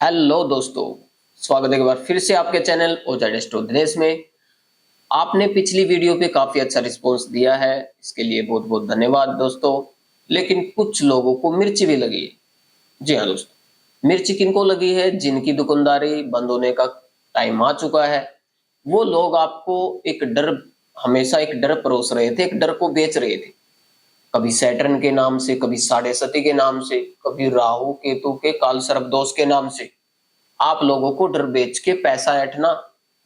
Hello दोस्तों, स्वागत है एक बार फिर से आपके चैनल ओजेड एस्ट्रो दिनेश में। आपने पिछली वीडियो पे काफी अच्छा रिस्पॉन्स दिया है, इसके लिए बहुत बहुत धन्यवाद दोस्तों। लेकिन कुछ लोगों को मिर्ची भी लगी है। जी हाँ दोस्तों, मिर्ची किनको लगी है? जिनकी दुकानदारी बंद होने का टाइम आ चुका है। वो लोग आपको एक डर, हमेशा एक डर परोस रहे थे, एक डर को बेच रहे थे। कभी सैटर्न के नाम से, कभी साढ़े सती के नाम से, कभी राहु केतु के काल सर्प दोष के नाम से आप लोगों को डर बेच के पैसा ऐंठना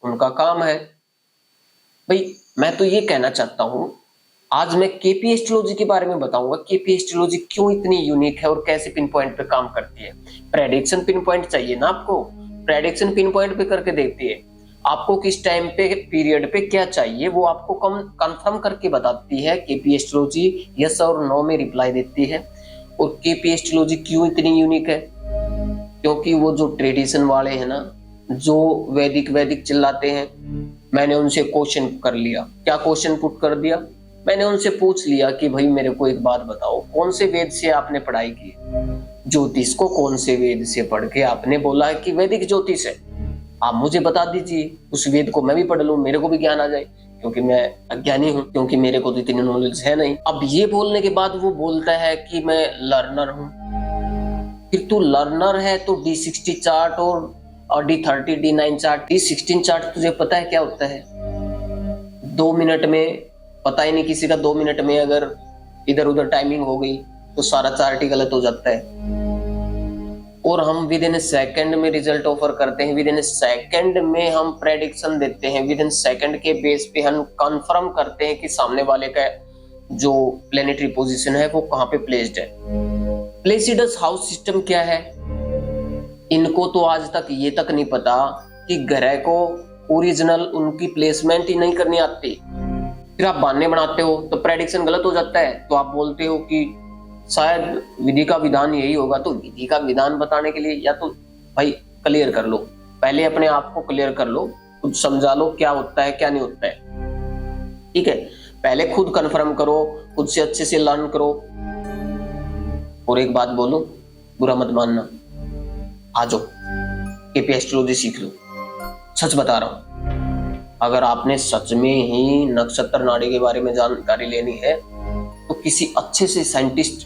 उनका काम है। भाई, मैं तो ये कहना चाहता हूँ, आज मैं केपी एस्ट्रोलॉजी के बारे में बताऊंगा। केपी एस्ट्रोलॉजी क्यों इतनी यूनिक है और कैसे पिन पॉइंट पे काम करती है। प्रेडिक्शन पिन पॉइंट चाहिए ना आपको, प्रेडिक्शन पिन पॉइंट पे करके देती है। आपको किस टाइम पे, पीरियड पे क्या चाहिए, वो आपको कम कंफर्म करके बताती है। केपी एस्ट्रोलॉजी यस और नो में रिप्लाई देती है। और केपी एस्ट्रोलॉजी क्यों इतनी यूनिक है? क्योंकि वो जो ट्रेडिशन वाले हैं ना, जो वैदिक वैदिक चिल्लाते हैं, मैंने उनसे क्वेश्चन कर लिया। क्या क्वेश्चन पुट कर दिया? मैंने उनसे पूछ लिया कि भाई मेरे को एक बात बताओ, कौन से वेद से आपने पढ़ाई की? ज्योतिष को कौन से वेद से पढ़ के आपने बोला है कि वैदिक ज्योतिष है? आप मुझे बता दीजिए, उस वेद को मैं भी पढ़ लूं, मेरे को भी ज्ञान आ जाए। क्योंकि मैं अज्ञानी हूं, क्योंकि मेरे को तो इतनी नॉलेज है नहीं। अब ये बोलने के बाद वो बोलता है कि मैं लर्नर हूं। फिर तू लर्नर है तो D60 चार्ट और D30 D9 chart, D16 chart तुझे पता है क्या होता है? 2 मिनट में, पता ही नहीं किसी का, 2 मिनट में अगर इधर उधर टाइमिंग हो गई तो सारा चार्ट ही गलत हो जाता है। और हम विद इन सेकंड में रिजल्ट ऑफर करते हैं, विद इन सेकंड में हम प्रेडिक्शन देते हैं, विद इन सेकंड के बेस पे हम कंफर्म करते हैं कि सामने वाले का जो प्लेनेटरी पोजीशन है वो कहाँ पे प्लेस्ड है। प्लेसिडस हाउस सिस्टम क्या है? इनको तो आज तक ये तक नहीं पता कि ग्रह को ओरिजिनल उनकी प्लेसमेंट ही नहीं करनी आती। फिर आप बहाने बनाते हो तो प्रेडिक्शन गलत हो जाता है। तो आप बोलते हो कि शायद विधि का विधान यही होगा। तो विधि का विधान बताने के लिए या तो भाई क्लियर कर लो, पहले अपने आप को क्लियर कर लो, खुद समझा लो क्या होता है क्या नहीं होता है। ठीक है, पहले खुद कंफर्म करो, खुद से अच्छे से लर्न करो। और एक बात बोलो, बुरा मत मानना, आ जाओ केपी एस्ट्रोलॉजी सीख लो। सच बता रहा हूं, अगर आपने सच में ही नक्षत्र नाड़ी के बारे में जानकारी लेनी है तो किसी अच्छे से साइंटिस्ट,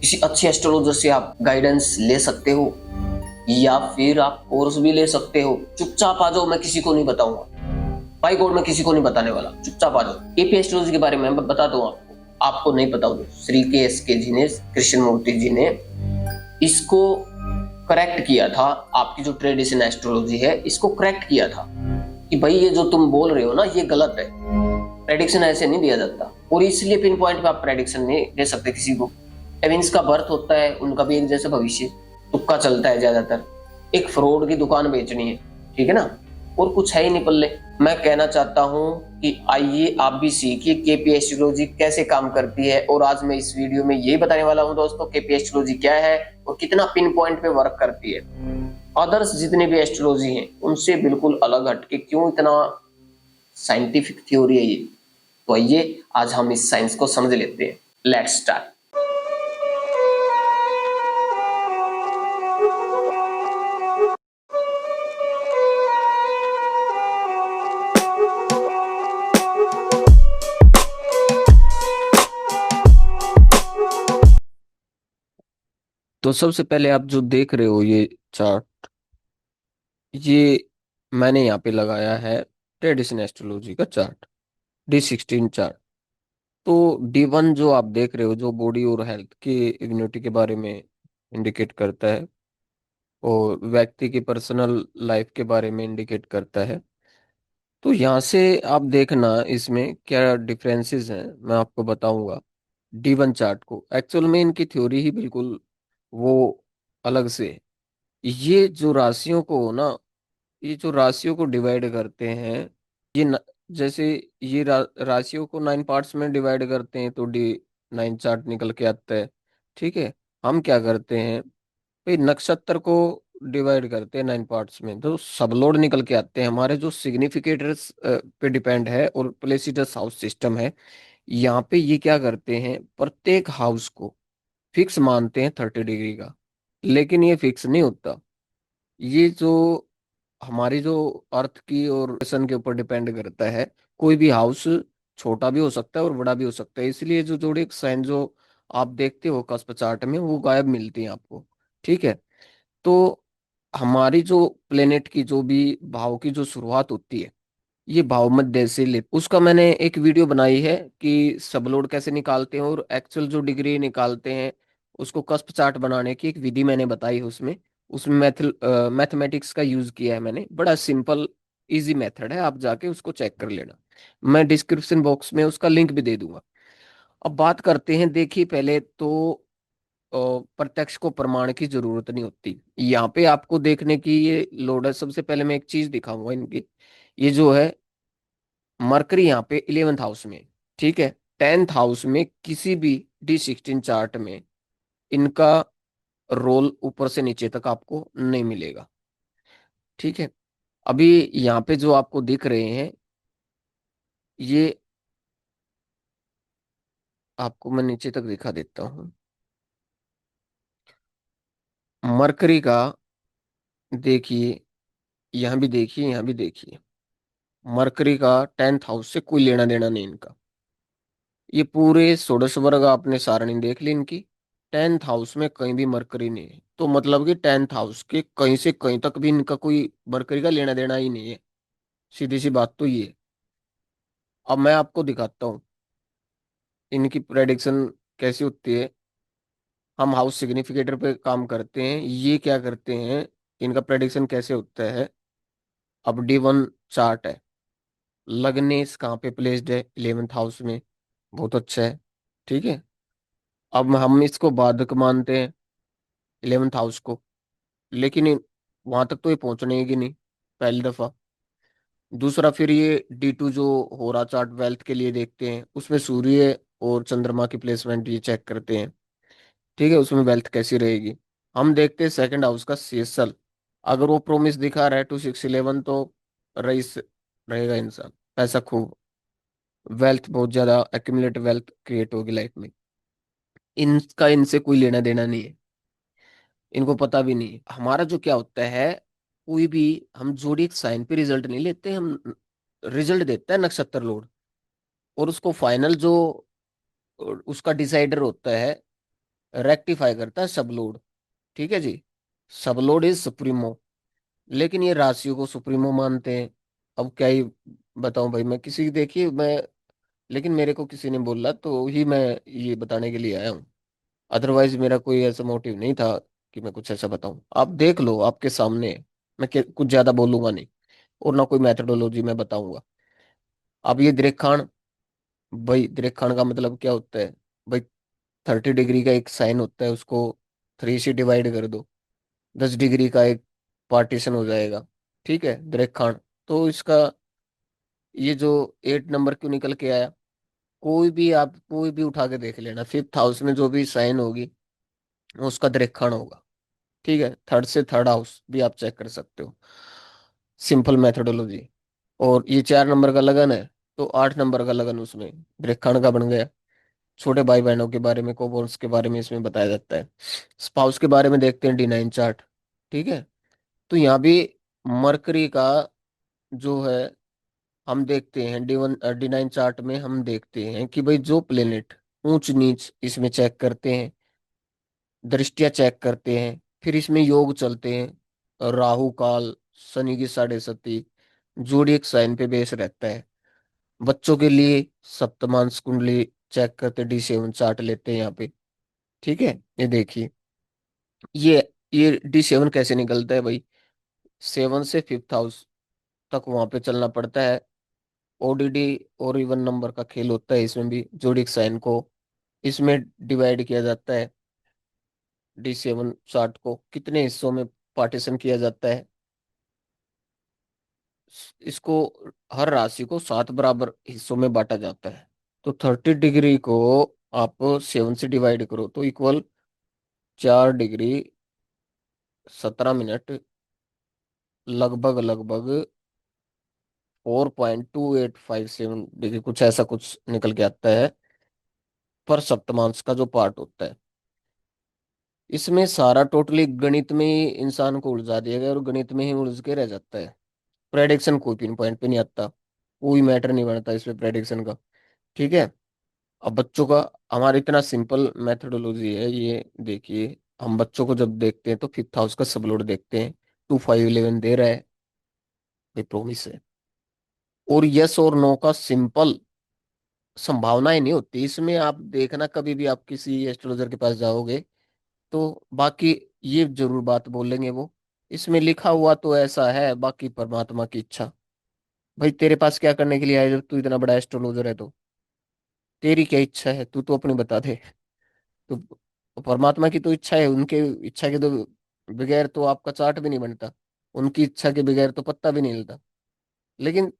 किसी अच्छे एस्ट्रोलॉजर से आप गाइडेंस ले सकते हो, या फिर आप कोर्स भी ले सकते हो। चुपचाप आ जाओ, मैं किसी को नहीं बताऊंगा। बाई गॉड, मैं किसी को नहीं बताने वाला। चुपचाप आ जाओ। केपी एस्ट्रोलॉजी के बारे में मैं बता दूं आपको नहीं पता हो, श्री के एस के जी ने, कृष्ण मूर्ति जी ने इसको करेक्ट किया था। आपकी जो ट्रेडिशन एस्ट्रोलॉजी है इसको करेक्ट किया था कि भाई ये जो तुम बोल रहे हो ना ये गलत है, प्रेडिक्शन ऐसे नहीं दिया जाता। और इसलिए पिन पॉइंट पे आप प्रेडिक्शन नहीं दे सकते किसी को। एविंस का बर्थ होता है, उनका भी एक जैसा भविष्य, तुक्का चलता है ज्यादातर। एक फ्रॉड की दुकान बेचनी है, ठीक है ना, और कुछ है ही नहीं पल्ले। मैं कहना चाहता हूँ कि आइए आप भी सीखिए केपी एस्ट्रोलॉजी कैसे काम करती है। और आज मैं इस वीडियो में यही बताने वाला हूँ दोस्तों, केपी एस्ट्रोलॉजी क्या है और कितना पिन पॉइंट पे वर्क करती है। अदर्स जितने भी एस्ट्रोलॉजी हैं उनसे बिल्कुल अलग हटके क्यों इतना साइंटिफिक थ्योरी है ये। तो आइए आज हम इस साइंस को समझ लेते हैं। Let's start. तो सबसे पहले आप जो देख रहे हो ये चार्ट, ये मैंने यहाँ पे लगाया है ट्रेडिशन एस्ट्रोलॉजी का चार्ट, D16 चार्ट। तो D1 जो आप देख रहे हो, जो बॉडी और हेल्थ की इम्यूनिटी के बारे में इंडिकेट करता है और व्यक्ति की पर्सनल लाइफ के बारे में इंडिकेट करता है। तो यहाँ से आप देखना इसमें क्या डिफरेंसेस हैं, मैं आपको बताऊंगा। D1 चार्ट को एक्चुअल में इनकी थ्योरी ही बिल्कुल वो अलग से है। ये जो राशियों को ना, ये जो राशियों को डिवाइड करते हैं, ये जैसे ये राशियों को 9 पार्ट्स में डिवाइड करते हैं तो D9 चार्ट निकल के आता है। ठीक है, हम क्या करते हैं भाई, नक्षत्र को डिवाइड करते हैं 9 पार्ट्स में तो सब लोड निकल के आते हैं हमारे, जो सिग्निफिकेटर्स पे डिपेंड है और प्लेसिडस हाउस सिस्टम है। यहाँ पे ये क्या करते हैं, प्रत्येक हाउस को फिक्स मानते हैं 30 डिग्री का, लेकिन ये फिक्स नहीं होता। ये जो हमारी जो अर्थ की और सन के ऊपर डिपेंड करता है। कोई भी हाउस छोटा भी हो सकता है और बड़ा भी हो सकता है, इसलिए जो जोडिक साइन जो आप देखते हो कस्प चार्ट में वो गायब मिलती है आपको। ठीक है। तो हमारी जो प्लेनेट की जो भी भाव की जो शुरुआत होती है, ये भाव मध्य से ले उसका मैंने एक वीडियो बनाई है कि सबलोड कैसे निकालते हैं और एक्चुअल जो डिग्री निकालते हैं, उसको कस्प चार्ट बनाने की एक विधि मैंने बताई है उसमें। उसमें मैथमेटिक्स का यूज किया है मैंने, बड़ा सिंपल इजी मेथड है, आप जाके उसको चेक कर लेना। मैं डिस्क्रिप्शन बॉक्स में उसका लिंक भी दे दूंगा। अब बात करते हैं, देखिए पहले तो प्रत्यक्ष को प्रमाण की जरूरत नहीं होती। यहाँ पे आपको देखने की ये लोड है। सबसे पहले मैं एक चीज दिखाऊंगा इनकी। ये जो है मरकरी यहाँ पे 11th हाउस में, ठीक है। 10th हाउस में किसी भी D16 चार्ट में इनका रोल ऊपर से नीचे तक आपको नहीं मिलेगा। ठीक है। अभी यहाँ पे जो आपको दिख रहे हैं, ये आपको मैं नीचे तक दिखा देता हूँ। मरकरी का देखिए, यहाँ भी देखिए, यहाँ भी देखिए। मरकरी का 10th हाउस से कोई लेना देना नहीं इनका। ये पूरे षोडश वर्ग आपने सारणी देख ली इनकी। 10th हाउस में कहीं भी मरकरी नहीं है, तो मतलब कि 10th हाउस के कहीं से कहीं तक भी इनका कोई मरकरी का लेना देना ही नहीं है। सीधी सी बात तो ये है। अब मैं आपको दिखाता हूँ इनकी प्रेडिक्शन कैसी होती है। हम हाउस सिग्निफिकेटर पे काम करते हैं, ये क्या करते हैं, इनका प्रेडिक्शन कैसे होता है। अब D1 चार्ट है, लग्नेस कहाँ पे प्लेस्ड है, 11th हाउस में, बहुत अच्छा है। ठीक है। अब हम इसको बाधक मानते हैं 11th हाउस को, लेकिन वहां तक तो ये पहुंचने की नहीं, पहली दफा। दूसरा, फिर ये D2 जो हो रहा चार्ट वेल्थ के लिए देखते हैं, उसमें सूर्य और चंद्रमा की प्लेसमेंट ये चेक करते हैं। ठीक है, उसमें वेल्थ कैसी रहेगी। हम देखते हैं सेकंड हाउस का CSL, अगर वो प्रोमिस दिखा रहा है 2611, तो रईस रहेगा इंसान, पैसा खूब, वेल्थ बहुत ज्यादा एक्यूमुलेट वेल्थ क्रिएट होगी लाइफ में। इनका इनसे कोई लेना देना नहीं है, इनको पता भी नहीं है। हमारा जो क्या होता है, कोई भी हम जोडिक साइन पे रिजल्ट नहीं लेते, हम रिजल्ट देता है नक्षत्र लोड, और उसको फाइनल जो उसका डिसाइडर होता है, रेक्टिफाई करता है सब लोड। ठीक है जी। सब लोड इज सुप्रीमो, लेकिन ये राशियों को सुप्रीमो मानते हैं। अब क्या ही बताऊं भाई, मैं किसी देखिए मैं, लेकिन मेरे को किसी ने बोला तो ही मैं ये बताने के लिए आया हूँ। अदरवाइज मेरा कोई ऐसा मोटिव नहीं था कि मैं कुछ ऐसा बताऊं। आप देख लो, आपके सामने है। मैं कुछ ज्यादा बोलूंगा नहीं, और ना कोई मेथडोलॉजी मैं बताऊंगा। अब ये दरेक भाई, दरेक का मतलब क्या होता है भाई, 30 डिग्री का एक साइन होता है, उसको 3 से डिवाइड कर दो, 10 डिग्री का एक पार्टीशन हो जाएगा। ठीक है, दरेक। तो इसका ये जो 8 नंबर क्यों निकल के आया, कोई भी आप कोई भी उठा के देख लेना, 5th हाउस में जो भी साइन होगी उसका दरेक होगा। ठीक है, थर्ड से थर्ड हाउस भी आप चेक कर सकते हो, सिंपल मेथोडोलॉजी। और ये 4 नंबर का लगन है, तो 8 नंबर का लगन उसमें रेखांड का बन गया। छोटे भाई बहनों के बारे में, कोबोन्स के बारे में इसमें बताया जाता है। स्पाउस के बारे में देखते हैं D9 चार्ट। ठीक है। तो यहाँ भी मरकरी का जो है, हम देखते हैं D9 चार्ट में, हम देखते हैं कि भाई जो प्लेनेट ऊंच नीच इसमें चेक करते हैं, दृष्टिया चेक करते हैं, फिर इसमें योग चलते हैं, राहु काल, शनि की साढ़े सती, जोडिएक साइन पे बेस रहता है। बच्चों के लिए सप्तमांश कुंडली चेक करते, D7 चार्ट लेते हैं यहाँ पे। ठीक है। ये देखिए, ये ये D7 कैसे निकलता है भाई, 7 से 5th हाउस तक वहां पे चलना पड़ता है। ODD और इवन नंबर का खेल होता है, इसमें भी जोडिक साइन को इसमें डिवाइड किया जाता है। D7 चार्ट को कितने हिस्सों में पार्टीशन किया जाता है, इसको हर राशि को 7 बराबर हिस्सों में बांटा जाता है। तो 30 डिग्री को आप 7 से डिवाइड करो तो इक्वल 4 डिग्री 17 मिनट, लगभग लगभग 4.2857 डिग्री, कुछ ऐसा कुछ निकल के आता है पर सप्तमांश का जो पार्ट होता है। इसमें सारा टोटली गणित में ही इंसान को उलझा दिया गया और गणित में ही उलझ के रह जाता है। प्रेडिक्शन कोई पिन पॉइंट पे नहीं आता, कोई मैटर नहीं बनता इसमें प्रेडिक्शन का। ठीक है। अब बच्चों का, हमारा इतना सिंपल मेथोडोलॉजी है ये, देखिए हम बच्चों को जब देखते हैं तो फिफ्थ हाउस का सबलोड देखते हैं, 2 5 11 दे रहा है, ये प्रोमिस है। और यस और नो का सिंपल संभावनाएं नहीं होती इसमें। आप देखना कभी भी आप किसी एस्ट्रोलॉजर के पास जाओगे तो बाकी ये जरूर बात बोलेंगे वो, इसमें लिखा हुआ तो ऐसा है, बाकी परमात्मा की इच्छा। भाई तेरे पास क्या करने के लिए आया जब तू इतना बड़ा एस्ट्रोलॉजर है तो? तेरी क्या इच्छा है तू तो अपनी बता दे। तो परमात्मा की तो इच्छा है, उनके इच्छा के तो बगैर तो आपका चार्ट भी नहीं बनता, उनकी इच्छा के बगैर तो पत्ता भी नहीं हिलता। लेकिन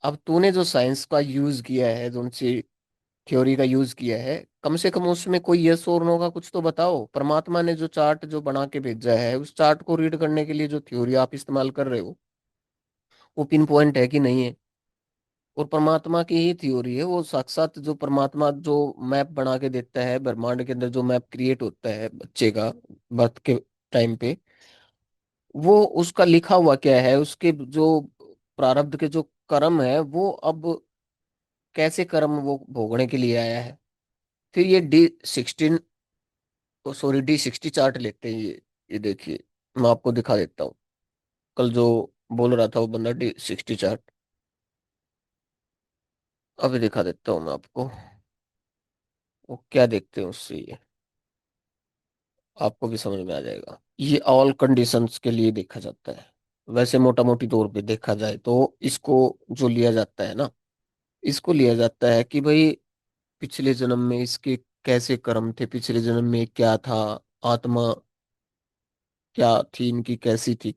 अब तूने जो साइंस का यूज किया है, जो उनसी थ्योरी का यूज किया है, कम से कम उसमें कोई यस और नो का कुछ तो बताओ। परमात्मा ने जो चार्ट जो बना के भेजा है, उस चार्ट को रीड करने के लिए जो थ्योरी आप इस्तेमाल कर रहे हो, वो पिन पॉइंट है कि नहीं है? और परमात्मा की ही थ्योरी है वो, साक्षात जो परमात्मा जो मैप बना के देता है ब्रह्मांड के अंदर, जो मैप क्रिएट होता है बच्चे का बर्थ के टाइम पे, वो उसका लिखा हुआ क्या है, उसके जो प्रारब्ध के जो कर्म है वो अब कैसे कर्म वो भोगने के लिए आया है। फिर ये D16, सॉरी D60 चार्ट लेते हैं ये देखिए, मैं आपको दिखा देता हूँ। कल जो बोल रहा था वो बंदा, D60 चार्ट अभी दिखा देता हूँ मैं आपको। वो क्या देखते हैं उससे, ये आपको भी समझ में आ जाएगा। ये ऑल कंडीशंस के लिए देखा जाता है। वैसे मोटा मोटी तौर पे देखा जाए तो इसको जो लिया जाता है ना, इसको लिया जाता है कि भाई पिछले जन्म में इसके कैसे कर्म थे, पिछले जन्म में क्या था, आत्मा क्या थी इनकी, कैसी थी।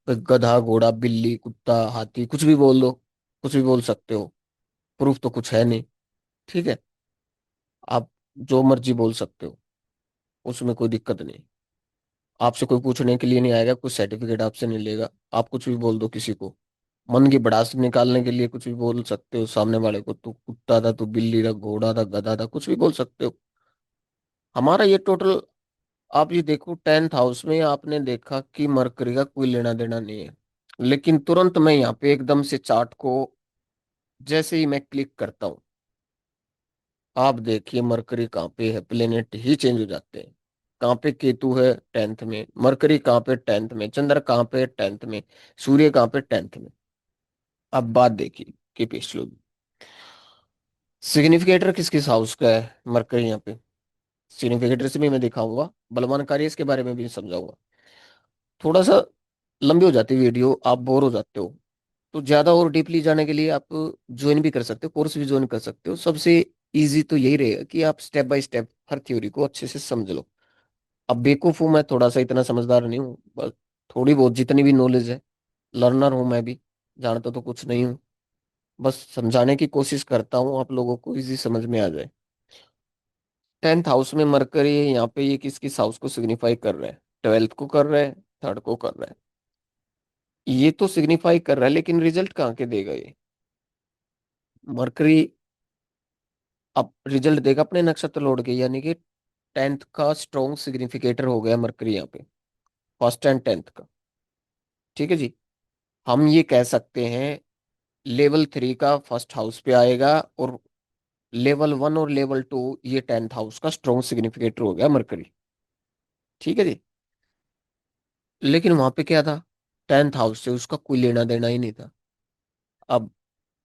गधा घोड़ा बिल्ली कुत्ता हाथी कुछ भी बोल दो, कुछ भी बोल सकते हो, प्रूफ तो कुछ है नहीं। ठीक है। आप जो मर्जी बोल सकते हो, उसमें कोई दिक्कत नहीं। आपसे कोई पूछने के लिए नहीं आएगा, कुछ सर्टिफिकेट आपसे नहीं लेगा। आप कुछ भी बोल दो किसी को, मन की भड़ास निकालने के लिए कुछ भी बोल सकते हो सामने वाले को, तू कुत्ता था, तू बिल्ली था, घोड़ा था, गधा था, कुछ भी बोल सकते हो। हमारा ये टोटल, आप ये देखो 10th हाउस में आपने देखा कि मरकरी का कोई लेना देना नहीं है, लेकिन तुरंत मैं यहाँ पे एकदम से चार्ट को जैसे ही मैं क्लिक करता हूँ, आप देखिए मरकरी कहाँ पे है, प्लेनेट ही चेंज हो जाते हैं। कहाँ पे केतु है 10th में, मरकरी कहाँ पे 10th में, चंद्र कहाँ पे 10th में, सूर्य कहाँ पे 10th में। अब बात देखिए कि पिछले सिग्निफिकेटर किस किस हाउस का है मरकरी यहाँ पे, सिग्निफिकेटर से भी मैं दिखाऊंगा, बलवान कार्य इसके बारे में भी समझाऊंगा। थोड़ा सा लंबी हो जाती है वीडियो, आप बोर हो जाते हो, तो ज्यादा और डीपली जाने के लिए आप ज्वाइन भी कर सकते हो, कोर्स भी ज्वाइन कर सकते हो। सबसे इजी तो यही रहेगा कि आप step by step her theory को अच्छे से समझ लो। अब बेवकूफ हूं मैं थोड़ा सा, इतना समझदार नहीं हूँ, बस थोड़ी बहुत जितनी भी नॉलेज है, लर्नर हूं मैं भी, जानता तो कुछ नहीं हूँ, बस समझाने की कोशिश करता हूँ आप लोगों को इजी समझ में आ जाए। 10th हाउस में मरकरी है यहाँ पे, ये किस किस हाउस को सिग्निफाई कर रहा है? 12th को कर रहा है, 3rd को कर रहा है। ये तो सिग्निफाई कर रहा है, लेकिन रिजल्ट कहाँ के देगा ये? मरकरी अब रिजल्ट देगा अपने नक्षत्र लौट के, यानी कि 10th का स्ट्रॉन्ग सिग्निफिकेटर हो गया मरकरी यहाँ पे, फर्स्ट एंड 10th का। ठीक है जी। हम ये कह सकते हैं लेवल 3 का फर्स्ट हाउस पे आएगा, और लेवल 1 और लेवल 2 ये 10th हाउस का स्ट्रॉन्ग सिग्निफिकेटर हो गया मरकरी। ठीक है जी। लेकिन वहां पे क्या था, 10th हाउस से उसका कोई लेना देना ही नहीं था। अब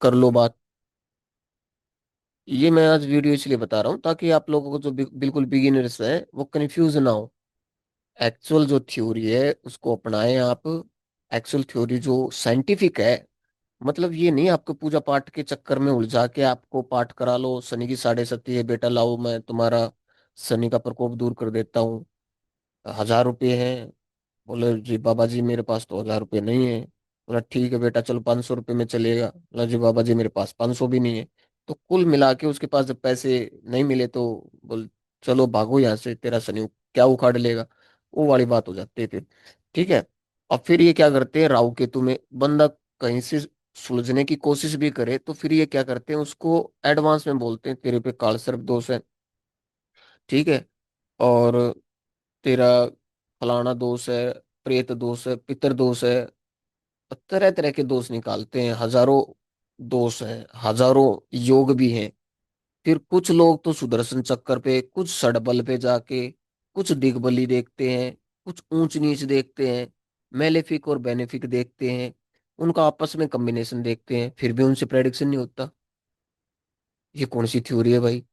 कर लो बात, ये मैं आज वीडियो इसलिए बता रहा हूँ ताकि आप लोगों को जो बिल्कुल बिगिनर्स हैं वो कंफ्यूज ना हो। एक्चुअल जो थ्योरी है उसको अपनाएं आप। एक्चुअल थ्योरी जो साइंटिफिक है, मतलब ये नहीं आपको पूजा पाठ के चक्कर में उलझा के आपको पाठ करा लो, शनि की 7.5 है बेटा, लाओ मैं तुम्हारा शनि का प्रकोप दूर कर देता हूँ, 1000 रुपये हैं। बोले जी बाबा जी मेरे पास तो 1000 रुपये नहीं है। बोला ठीक है बेटा चलो 500 रुपये में चलेगा। बोला जी बाबा जी मेरे पास 500 भी नहीं है। तो कुल मिला के उसके पास जब पैसे नहीं मिले तो बोल चलो भागो यहाँ से, तेरा शनि क्या उखाड़ लेगा, वो वाली बात हो जाती थी। ठीक है। और फिर ये क्या करते हैं, राहु केतु में बंदा कहीं से सुलझने की कोशिश भी करे तो फिर ये क्या करते हैं, उसको एडवांस में बोलते हैं तेरे पे काल सर्प दोष है। ठीक है। और तेरा फलाना दोष है, प्रेत दोष है, पितर दोष है, तरह तरह के दोष निकालते हैं, हजारों दोष हैं, हजारों योग भी हैं। फिर कुछ लोग तो सुदर्शन चक्कर पे, कुछ षडबल पे जाके, कुछ दिग्बली देखते हैं, कुछ ऊंच नीच देखते हैं, मेलेफिक और बेनिफिक देखते हैं, उनका आपस में कॉम्बिनेशन देखते हैं, फिर भी उनसे प्रेडिक्शन नहीं होता। ये कौन सी थ्योरी है भाई?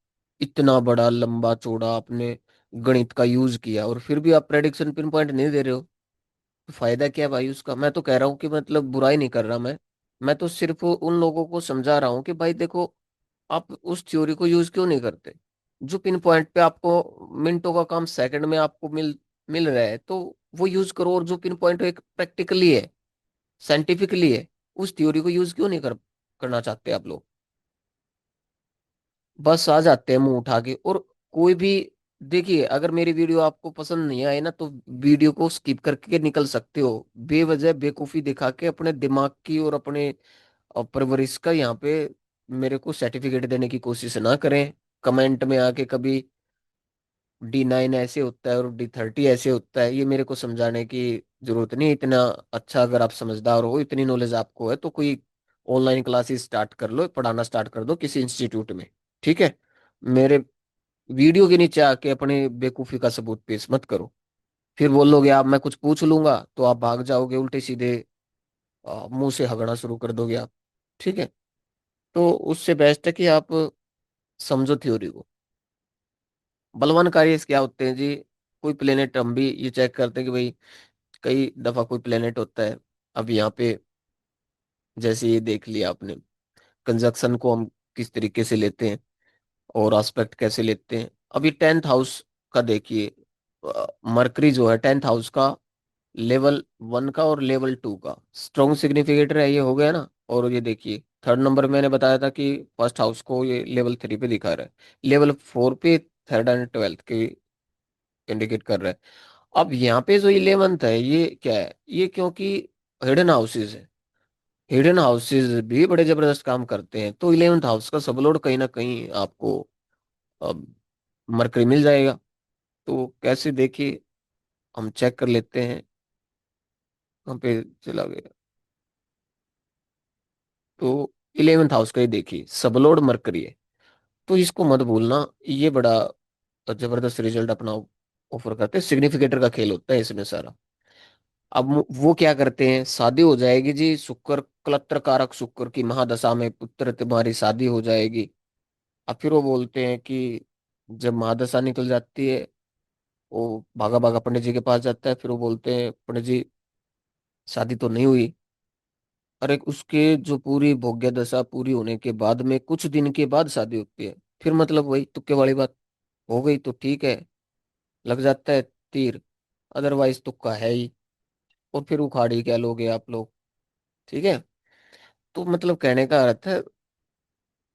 इतना बड़ा लंबा चौड़ा आपने गणित का यूज किया और फिर भी आप प्रेडिक्शन पिन पॉइंट नहीं दे रहे हो, तो फायदा क्या है भाई उसका? मैं तो कह रहा हूँ कि मतलब बुराई नहीं कर रहा मैं तो सिर्फ उन लोगों को समझा रहा हूँ कि भाई देखो, आप उस थ्योरी को यूज क्यों नहीं करते? जो पिन पॉइंट पे आपको मिनटों का काम सेकंड में आपको मिल मिल रहा है, तो वो यूज करो। और जो पिन पॉइंट एक प्रैक्टिकली है, साइंटिफिकली है, उस थ्योरी को यूज क्यों नहीं करना चाहते आप लोग? बस आ जाते हैं मुंह उठा के। और कोई भी, देखिए, अगर मेरी वीडियो आपको पसंद नहीं आए ना, तो वीडियो को स्किप करके निकल सकते हो। बेवजह बेवकूफी दिखा के अपने दिमाग की और अपने परवरिश का यहाँ पे मेरे को सर्टिफिकेट देने की कोशिश ना करें। कमेंट में आके कभी D9 ऐसे होता है और D30 ऐसे होता है, ये मेरे को समझाने की जरूरत नहीं। इतना अच्छा अगर आप समझदार हो, इतनी नॉलेज आपको है, तो कोई ऑनलाइन क्लासेस स्टार्ट कर लो, पढ़ाना स्टार्ट कर दो किसी इंस्टीट्यूट में। ठीक है? मेरे वीडियो के नीचे आके अपने बेवकूफी का सबूत पेश मत करो। फिर बोलोगे आप, मैं कुछ पूछ लूंगा तो आप भाग जाओगे उल्टे सीधे, मुंह से हगना शुरू कर दोगे आप। ठीक है? तो उससे बेस्ट है कि आप समझो थ्योरी को। बलवान कार्य क्या होते हैं जी? कोई प्लेनेट, हम भी ये चेक करते हैं कि भाई कई दफा कोई प्लेनेट होता है। अब यहाँ पे जैसे ये देख लिया आपने, कंजक्शन को हम किस तरीके से लेते हैं और एस्पेक्ट कैसे लेते हैं। अभी 10th हाउस का देखिए, मरकरी जो है 10th हाउस का, लेवल 1 का और लेवल 2 का स्ट्रॉन्ग सिग्निफिकेटर है, ये हो गया ना। और ये देखिए, थर्ड नंबर मैंने बताया था कि फर्स्ट हाउस को ये लेवल 3 पे दिखा रहा है, लेवल 4 पे थर्ड एंड ट्वेल्थ के इंडिकेट कर रहा है। अब यहाँ पे जो 11th है, ये क्या है? ये क्योंकि हिडन हाउसेज है, हिडन हाउसेज भी बड़े जबरदस्त काम करते हैं, तो 11th हाउस का सबलोड कहीं ना कहीं आपको अब मरकरी मिल जाएगा। तो कैसे, देखिए, हम चेक कर लेते हैं। वहाँ पे चला गया, तो 11th हाउस का ही देखिए, सबलोड मरकरी है। तो इसको मत भूलना, ये बड़ा जबरदस्त रिजल्ट अपना ऑफर करते हैं। सिग्निफिकेटर का खेल होता है इसमें सारा। अब वो क्या करते हैं, शादी हो जाएगी जी, शुक्र कलत्र कारक शुक्र की महादशा में पुत्र तुम्हारी शादी हो जाएगी। अब फिर वो बोलते हैं कि जब महादशा निकल जाती है, वो भागा भागा पंडित जी के पास जाता है। फिर वो बोलते हैं, पंडित जी शादी तो नहीं हुई। अरे उसके जो पूरी भोग्य दशा पूरी होने के बाद में कुछ दिन के बाद शादी होती है। फिर मतलब वही तुक्के वाली बात, हो गई तो ठीक है, लग जाता है तीर, अदरवाइज तुक्का है ही। और फिर उखाड़ी क्या लोगे आप लोग? ठीक है? तो मतलब कहने का अर्थ है,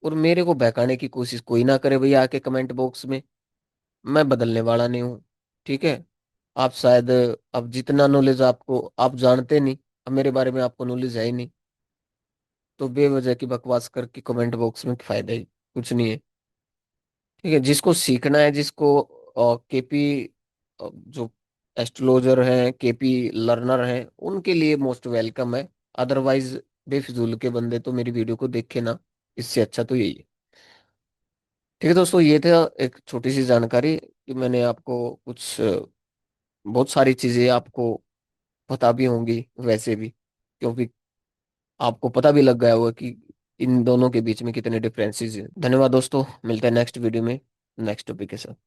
और मेरे को बहकाने की कोशिश कोई ना करे भैया आके कमेंट बॉक्स में। मैं बदलने वाला नहीं हूँ। ठीक है? आप शायद, अब जितना नॉलेज आपको, आप जानते नहीं, अब मेरे बारे में आपको नॉलेज है ही नहीं, तो बेवजह की बकवास करके कमेंट बॉक्स में फायदा ही कुछ नहीं है। ठीक है? जिसको सीखना है, जिसको केपी, जो एस्ट्रोलॉजर हैं, केपी लर्नर हैं, उनके लिए मोस्ट वेलकम है। अदरवाइज बेफिजूल के बंदे तो मेरी वीडियो को देखे ना, इससे अच्छा तो यही है। ठीक है दोस्तों, ये था एक छोटी सी जानकारी कि मैंने आपको कुछ, बहुत सारी चीजें आपको पता भी होंगी वैसे भी, क्योंकि आपको पता भी लग गया होगा कि इन दोनों के बीच में कितने डिफरेंसेस हैं। धन्यवाद दोस्तों, मिलते हैं नेक्स्ट वीडियो में नेक्स्ट टॉपिक के साथ।